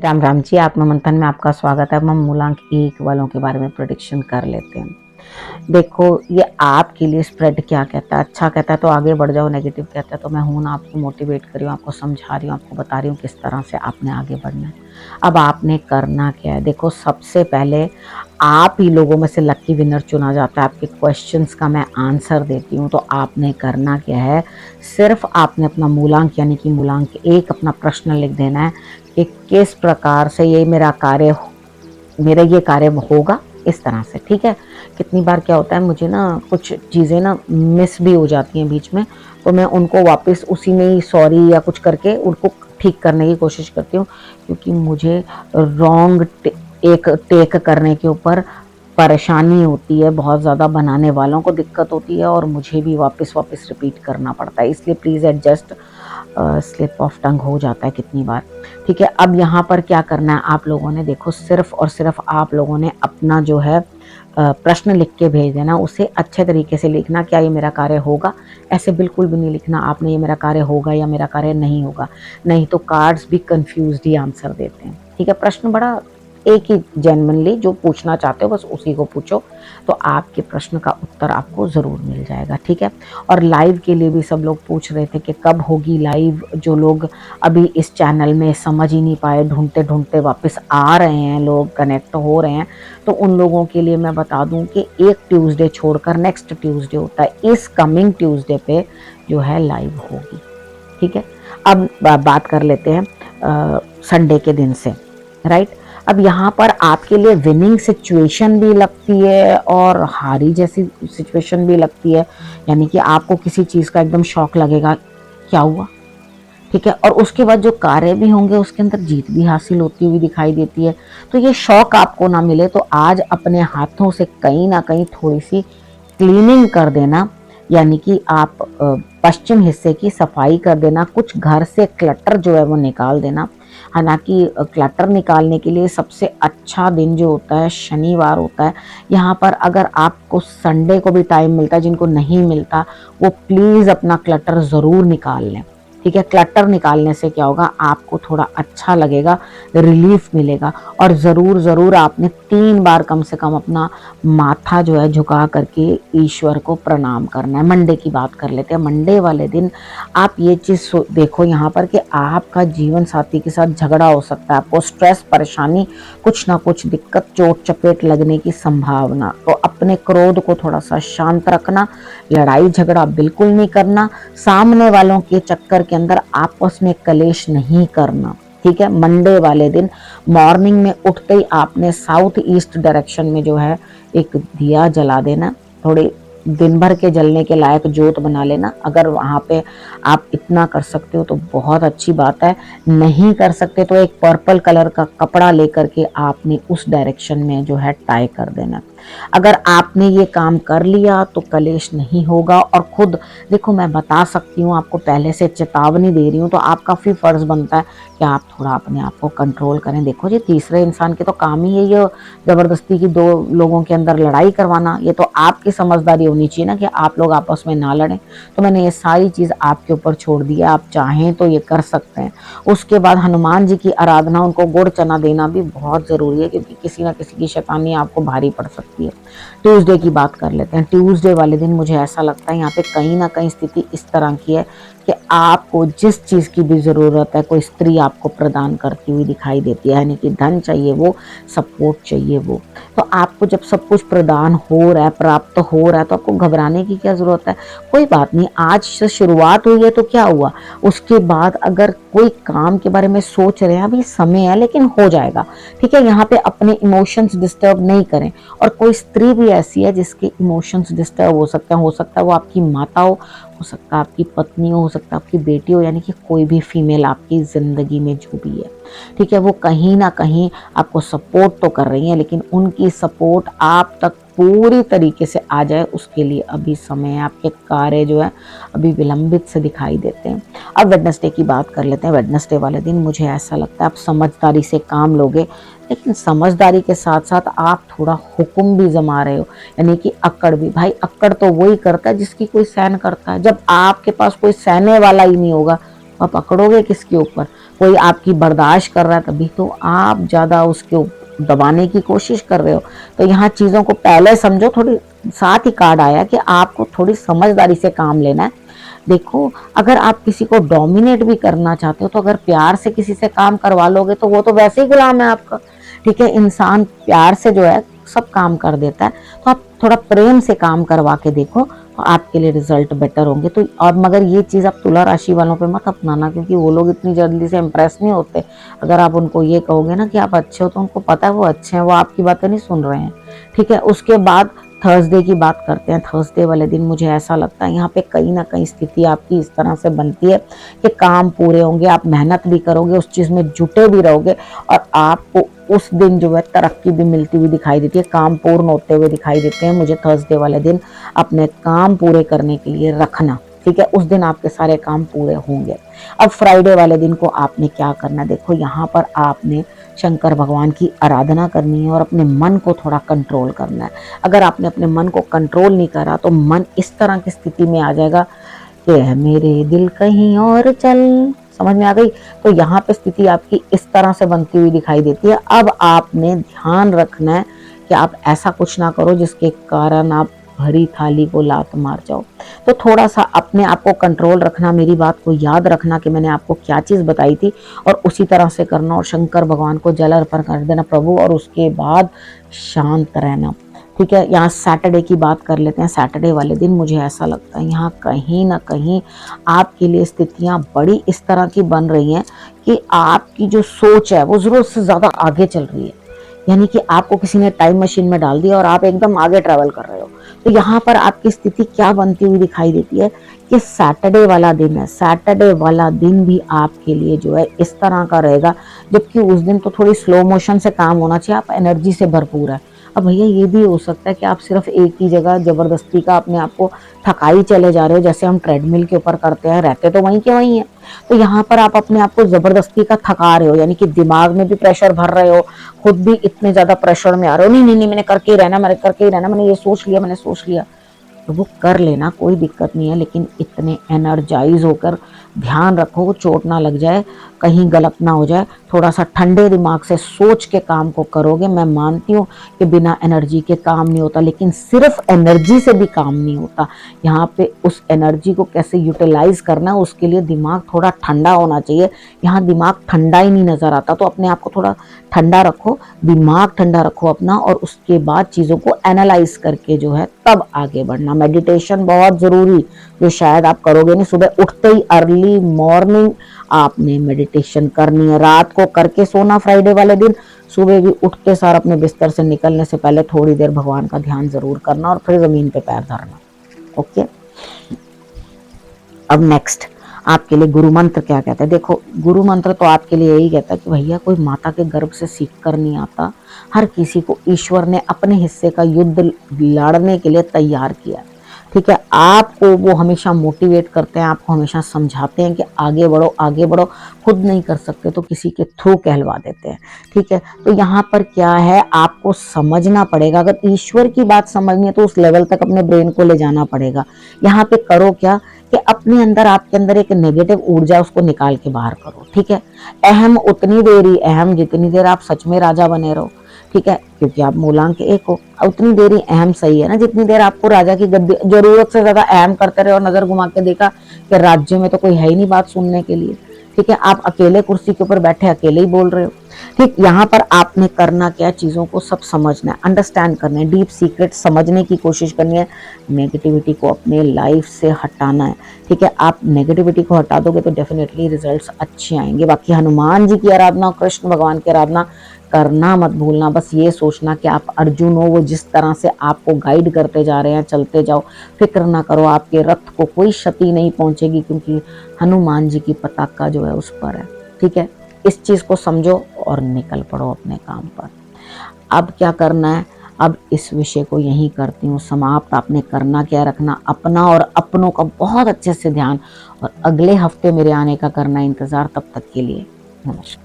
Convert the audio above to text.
राम राम जी, आत्ममंथन में आपका स्वागत है। अब हम मूलांक 1 वालों के बारे में प्रेडिक्शन कर लेते हैं। देखो, ये आपके लिए स्प्रेड क्या कहता है, अच्छा कहता है तो आगे बढ़ जाओ, नेगेटिव कहता है तो मैं हूं ना आपको मोटिवेट कर रही हूँ, आपको समझा रही हूँ, आपको बता रही हूँ किस तरह से आपने आगे बढ़ना है। अब आपने करना क्या है, देखो सबसे पहले आप ही लोगों में से लकी विनर चुना जाता है। आपके क्वेश्चंस का मैं आंसर देती हूँ, तो आपने करना क्या है, सिर्फ आपने अपना मूलांक यानी कि मूलांक 1 अपना प्रश्न लिख देना है कि किस प्रकार से मेरा ये कार्य होगा, इस तरह से। ठीक है, कितनी बार क्या होता है, मुझे ना कुछ चीज़ें ना मिस भी हो जाती हैं बीच में, तो मैं उनको वापस उसी में ही सॉरी या कुछ करके उनको ठीक करने की कोशिश करती हूँ, क्योंकि मुझे रॉन्ग एक टेक करने के ऊपर परेशानी होती है, बहुत ज़्यादा बनाने वालों को दिक्कत होती है और मुझे भी वापस वापस रिपीट करना पड़ता है। इसलिए please adjust, slip of tongue हो जाता है कितनी बार। ठीक है, अब यहाँ पर क्या करना है आप लोगों ने, देखो सिर्फ और सिर्फ आप लोगों ने अपना जो है प्रश्न लिख के भेज देना। उसे अच्छे तरीके से लिखना, क्या ये मेरा कार्य होगा, ऐसे बिल्कुल भी नहीं लिखना आपने ये मेरा कार्य होगा या मेरा कार्य नहीं होगा, नहीं तो कार्ड्स भी कंफ्यूज्ड ही आंसर देते हैं। ठीक है, प्रश्न बड़ा एक ही जेन्युइनली जो पूछना चाहते हो बस उसी को पूछो, तो आपके प्रश्न का उत्तर आपको ज़रूर मिल जाएगा। ठीक है, और लाइव के लिए भी सब लोग पूछ रहे थे कि कब होगी लाइव। जो लोग अभी इस चैनल में समझ ही नहीं पाए, ढूंढते ढूंढते वापस आ रहे हैं, लोग कनेक्ट हो रहे हैं, तो उन लोगों के लिए मैं बता दूं कि एक ट्यूसडे छोड़कर नेक्स्ट ट्यूसडे होता है, इस कमिंग ट्यूसडे पे जो है लाइव होगी। ठीक है, अब बात कर लेते हैं संडे के दिन से। राइट, अब यहाँ पर आपके लिए विनिंग सिचुएशन भी लगती है और हारी जैसी सिचुएशन भी लगती है, यानी कि आपको किसी चीज़ का एकदम शॉक लगेगा, क्या हुआ। ठीक है, और उसके बाद जो कार्य भी होंगे उसके अंदर जीत भी हासिल होती हुई दिखाई देती है। तो ये शौक आपको ना मिले तो आज अपने हाथों से कहीं ना कहीं थोड़ी सी क्लीनिंग कर देना, यानी कि आप पश्चिम हिस्से की सफाई कर देना, कुछ घर से क्लटर जो है वो निकाल देना। हालांकि क्लटर निकालने के लिए सबसे अच्छा दिन जो होता है शनिवार होता है। यहाँ पर अगर आपको संडे को भी टाइम मिलता है, जिनको नहीं मिलता वो प्लीज़ अपना क्लटर ज़रूर निकाल लें। ठीक है, क्लटर निकालने से क्या होगा, आपको थोड़ा अच्छा लगेगा, रिलीफ मिलेगा। और ज़रूर ज़रूर आपने 3 बार कम से कम अपना माथा जो है झुका करके ईश्वर को प्रणाम करना है। मंडे की बात कर लेते हैं। मंडे वाले दिन आप ये चीज़ देखो यहाँ पर कि आपका जीवन साथी के साथ झगड़ा हो सकता है, आपको स्ट्रेस, परेशानी, कुछ ना कुछ दिक्कत, चोट चपेट लगने की संभावना। तो अपने क्रोध को थोड़ा सा शांत रखना, लड़ाई झगड़ा बिल्कुल नहीं करना, सामने वालों के चक्कर के अंदर आपस में कलेश नहीं करना। ठीक है, मंडे वाले दिन मॉर्निंग में उठते ही आपने साउथ ईस्ट डायरेक्शन में जो है एक दिया जला देना, थोड़ी दिन भर के जलने के लायक जोत बना लेना। अगर वहां पे आप इतना कर सकते हो तो बहुत अच्छी बात है, नहीं कर सकते तो एक पर्पल कलर का कपड़ा लेकर के आपने उस डायरेक्शन में जो है टाई कर देना। अगर आपने ये काम कर लिया तो कलेश नहीं होगा। और खुद देखो, मैं बता सकती हूँ, आपको पहले से चेतावनी दे रही हूँ, तो आपका भी फर्ज बनता है कि आप थोड़ा अपने आप को कंट्रोल करें। देखो जी, तीसरे इंसान के तो काम ही है ये जबरदस्ती की 2 लोगों के अंदर लड़ाई करवाना। ये तो आपकी समझदारी होनी चाहिए ना कि आप लोग आपस में ना लड़ें। तो मैंने ये सारी चीज़ आपके ऊपर छोड़ दी है, आप चाहें तो ये कर सकते हैं। उसके बाद हनुमान जी की आराधना, उनको गुड़ चना देना भी बहुत ज़रूरी है, क्योंकि किसी ना किसी की शैतानी आपको भारी पड़ सकती है। ट्यूसडे की बात कर लेते हैं। ट्यूसडे वाले दिन मुझे ऐसा लगता है यहाँ पे कहीं ना कहीं स्थिति इस तरह की है कि आपको जिस चीज़ की भी ज़रूरत है कोई स्त्री आपको प्रदान करती हुई दिखाई देती है, यानी कि धन चाहिए वो, सपोर्ट चाहिए वो। तो आपको जब सब कुछ प्रदान हो रहा है, प्राप्त हो रहा है, तो आपको घबराने की क्या ज़रूरत है। कोई बात नहीं, आज से शुरुआत हुई है तो क्या हुआ, उसके बाद अगर कोई काम के बारे में सोच रहे हैं, अभी समय है लेकिन हो जाएगा। ठीक है, यहाँ पे अपने इमोशंस डिस्टर्ब नहीं करें। और कोई स्त्री भी ऐसी है जिसके इमोशंस डिस्टर्ब हो सकता है वो आपकी माता हो सकता है आपकी पत्नी हो सकता है आपकी बेटी हो, यानी कि कोई भी फीमेल आपकी ज़िंदगी में जो भी है। ठीक है, वो कहीं ना कहीं आपको सपोर्ट तो कर रही है, लेकिन उनकी सपोर्ट आप तक पूरी तरीके से आ जाए उसके लिए अभी समय है। आपके कार्य जो है अभी विलंबित से दिखाई देते हैं। अब वेडनेसडे की बात कर लेते हैं। वेडनेसडे वाले दिन मुझे ऐसा लगता है आप समझदारी से काम लोगे, लेकिन समझदारी के साथ साथ आप थोड़ा हुक्म भी जमा रहे हो, यानी कि अक्कड़ भी। भाई अक्कड़ तो वही करता है जिसकी कोई सहन करता है। जब आपके पास कोई सहने वाला ही नहीं होगा, आप अकड़ोगे किसके ऊपर। कोई आपकी बर्दाश्त कर रहा है तभी तो आप ज़्यादा उसके दबाने की कोशिश कर रहे हो। तो यहाँ चीज़ों को पहले समझो, थोड़ी साथ ही कार्ड आया कि आपको थोड़ी समझदारी से काम लेना है। देखो, अगर आप किसी को डोमिनेट भी करना चाहते हो तो अगर प्यार से किसी से काम करवा लोगे तो वो तो वैसे ही गुलाम है आपका। ठीक है, इंसान प्यार से जो है सब काम कर देता है, तो आप थोड़ा प्रेम से काम करवा के देखो, तो आपके लिए रिजल्ट बेटर होंगे। तो और मगर ये चीज़ आप तुला राशि वालों पे मत अपनाना, क्योंकि वो लोग इतनी जल्दी से इम्प्रेस नहीं होते। अगर आप उनको ये कहोगे ना कि आप अच्छे हो, तो उनको पता है वो अच्छे हैं, वो आपकी बातें नहीं सुन रहे हैं। ठीक है, उसके बाद थर्सडे की बात करते हैं। थर्सडे वाले दिन मुझे ऐसा लगता है यहाँ पे कहीं ना कहीं स्थिति आपकी इस तरह से बनती है कि काम पूरे होंगे, आप मेहनत भी करोगे, उस चीज़ में जुटे भी रहोगे, और आपको उस दिन जो है तरक्की भी मिलती हुई दिखाई देती है, काम पूर्ण होते हुए दिखाई देते हैं। मुझे थर्सडे वाले दिन अपने काम पूरे करने के लिए रखना। ठीक है, उस दिन आपके सारे काम पूरे होंगे। अब फ्राइडे वाले दिन को आपने क्या करना है, देखो यहाँ पर आपने शंकर भगवान की आराधना करनी है और अपने मन को थोड़ा कंट्रोल करना है। अगर आपने अपने मन को कंट्रोल नहीं करा तो मन इस तरह की स्थिति में आ जाएगा कि मेरे दिल कहीं और चल, समझ में आ गई। तो यहाँ पे स्थिति आपकी इस तरह से बनती हुई दिखाई देती है। अब आपने ध्यान रखना है कि आप ऐसा कुछ ना करो जिसके कारण आप भरी थाली को लात मार जाओ। तो थोड़ा सा अपने आप को कंट्रोल रखना, मेरी बात को याद रखना कि मैंने आपको क्या चीज़ बताई थी, और उसी तरह से करना, और शंकर भगवान को जल अर्पण कर देना प्रभु, और उसके बाद शांत रहना। ठीक है, यहाँ सैटरडे की बात कर लेते हैं। सैटरडे वाले दिन मुझे ऐसा लगता है यहाँ कहीं ना कहीं आपके लिए स्थितियाँ बड़ी इस तरह की बन रही हैं कि आपकी जो सोच है वो ज़रूरत से ज़्यादा आगे चल रही है। यानी कि आपको किसी ने टाइम मशीन में डाल दिया और आप एकदम आगे ट्रैवल कर रहे हो। तो यहाँ पर आपकी स्थिति क्या बनती हुई दिखाई देती है कि सैटरडे वाला दिन है, सैटरडे वाला दिन भी आपके लिए जो है इस तरह का रहेगा, जबकि उस दिन तो थोड़ी स्लो मोशन से काम होना चाहिए, आप एनर्जी से भरपूर है। अब भैया ये भी हो सकता है कि आप सिर्फ एक ही जगह जबरदस्ती का अपने आप को थकाई चले जा रहे हो, जैसे हम ट्रेडमिल के ऊपर करते हैं, रहते तो वहीं के वहीं है। तो यहाँ पर आप अपने आप को जबरदस्ती का थका रहे हो, यानी कि दिमाग में भी प्रेशर भर रहे हो, खुद भी इतने ज्यादा प्रेशर में आ रहे हो, नहीं नहीं नहीं मैंने करके ही रहना, मैंने करके ही रहना, मैंने ये सोच लिया, मैंने सोच लिया। तो वो कर लेना, कोई दिक्कत नहीं है, लेकिन इतने एनर्जाइज होकर ध्यान रखो चोट ना लग जाए, कहीं गलत ना हो जाए। थोड़ा सा ठंडे दिमाग से सोच के काम को करोगे। मैं मानती हूँ कि बिना एनर्जी के काम नहीं होता, लेकिन सिर्फ एनर्जी से भी काम नहीं होता। यहाँ पे उस एनर्जी को कैसे यूटिलाइज करना है, उसके लिए दिमाग थोड़ा ठंडा होना चाहिए। यहाँ दिमाग ठंडा ही नहीं नजर आता, तो अपने आप को थोड़ा ठंडा रखो, दिमाग ठंडा रखो अपना, और उसके बाद चीज़ों को एनालाइज करके जो है तब आगे बढ़ना। मेडिटेशन बहुत ज़रूरी, जो शायद आप करोगे नहीं, सुबह उठते ही अर्ली मॉर्निंग आपने मेडिटेशन करनी है। रात को करके सोना फ्राइडे वाले दिन, सुबह भी उठते सार अपने बिस्तर से निकलने से पहले थोड़ी देर भगवान का ध्यान जरूर करना, और फिर जमीन पे पैर धरना। ओके, अब नेक्स्ट आपके लिए गुरु मंत्र क्या कहता है। देखो, गुरु मंत्र तो आपके लिए यही कहता है कि भैया कोई माता के गर्भ से सीख कर नहीं आता, हर किसी को ईश्वर ने अपने हिस्से का युद्ध लड़ने के लिए तैयार किया। ठीक है, आपको वो हमेशा मोटिवेट करते हैं, आपको हमेशा समझाते हैं कि आगे बढ़ो आगे बढ़ो, खुद नहीं कर सकते तो किसी के थ्रू कहलवा देते हैं। ठीक है, तो यहाँ पर क्या है, आपको समझना पड़ेगा। अगर ईश्वर की बात समझनी है तो उस लेवल तक अपने ब्रेन को ले जाना पड़ेगा। यहाँ पे करो क्या कि अपने अंदर, आपके अंदर एक नेगेटिव ऊर्जा, उसको निकाल के बाहर करो। ठीक है, अहम उतनी देर ही अहम जितनी देर आप सच में राजा बने रहो। ठीक है, क्योंकि आप मूलांक 1 हो, उतनी देर ही अहम सही है ना जितनी देर आपको राजा की गद्दी, जरूरत से ज्यादा अहम करते रहे और नजर घुमा के देखा कि राज्य में तो कोई है ही नहीं बात सुनने के लिए। ठीक है, आप अकेले कुर्सी के ऊपर बैठे अकेले ही बोल रहे हो। ठीक, यहाँ पर आपने करना क्या, चीजों को सब समझना है, अंडरस्टैंड करना है, डीप सीक्रेट समझने की कोशिश करनी है, नेगेटिविटी को अपने लाइफ से हटाना है। ठीक है, आप नेगेटिविटी को हटा दोगे तो डेफिनेटली रिजल्ट्स अच्छे आएंगे। बाकी हनुमान जी की आराधना, कृष्ण भगवान की आराधना करना मत भूलना। बस ये सोचना कि आप अर्जुन हो, वो जिस तरह से आपको गाइड करते जा रहे हैं, चलते जाओ, फिक्र ना करो, आपके रथ को कोई क्षति नहीं पहुंचेगी, क्योंकि हनुमान जी की पताका जो है उस पर है। ठीक है, इस चीज को समझो और निकल पड़ो अपने काम पर। अब क्या करना है, अब इस विषय को यहीं करती हूँ समाप्त। आपने करना क्या रखना, अपना और अपनों का बहुत अच्छे से ध्यान, और अगले हफ्ते मेरे आने का करना इंतजार। तब तक के लिए नमस्कार।